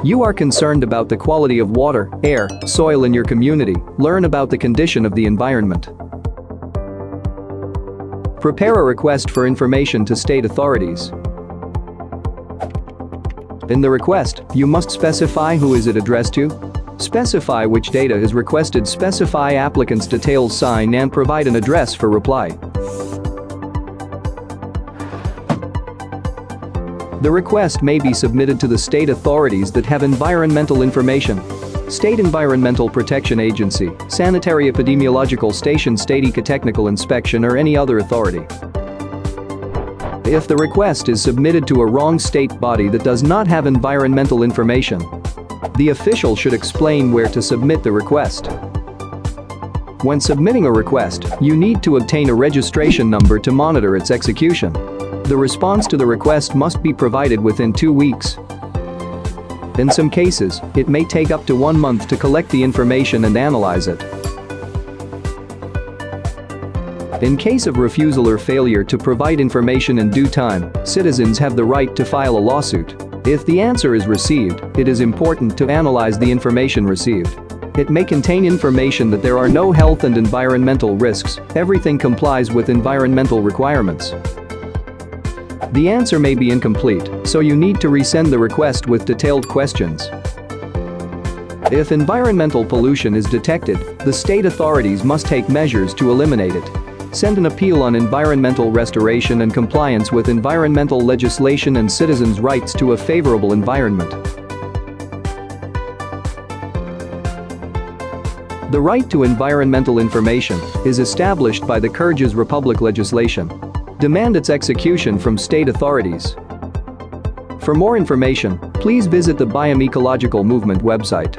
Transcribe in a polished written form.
You are concerned about the quality of water, air, soil in your community. Learn about the condition of the environment. Prepare a request for information to state authorities. In the request, you must specify who is it addressed to. Specify which data is requested. Specify applicant's details. Sign and provide an address for reply. The request may be submitted to the state authorities that have environmental information. State Environmental Protection Agency, Sanitary Epidemiological Station, State Ecotechnical Inspection or any other authority. If the request is submitted to a wrong state body that does not have environmental information, the official should explain where to submit the request. When submitting a request, you need to obtain a registration number to monitor its execution. The response to the request must be provided within 2 weeks. In some cases, it may take up to 1 month to collect the information and analyze it. In case of refusal or failure to provide information in due time, citizens have the right to file a lawsuit. If the answer is received, it is important to analyze the information received. It may contain information that there are no health and environmental risks, everything complies with environmental requirements. The answer may be incomplete, so you need to resend the request with detailed questions. If environmental pollution is detected, the state authorities must take measures to eliminate it. Send an appeal on environmental restoration and compliance with environmental legislation and citizens' rights to a favorable environment. The right to environmental information is established by the Kyrgyz Republic legislation. Demand its execution from state authorities. For more information, please visit the BIOM Ecological Movement website.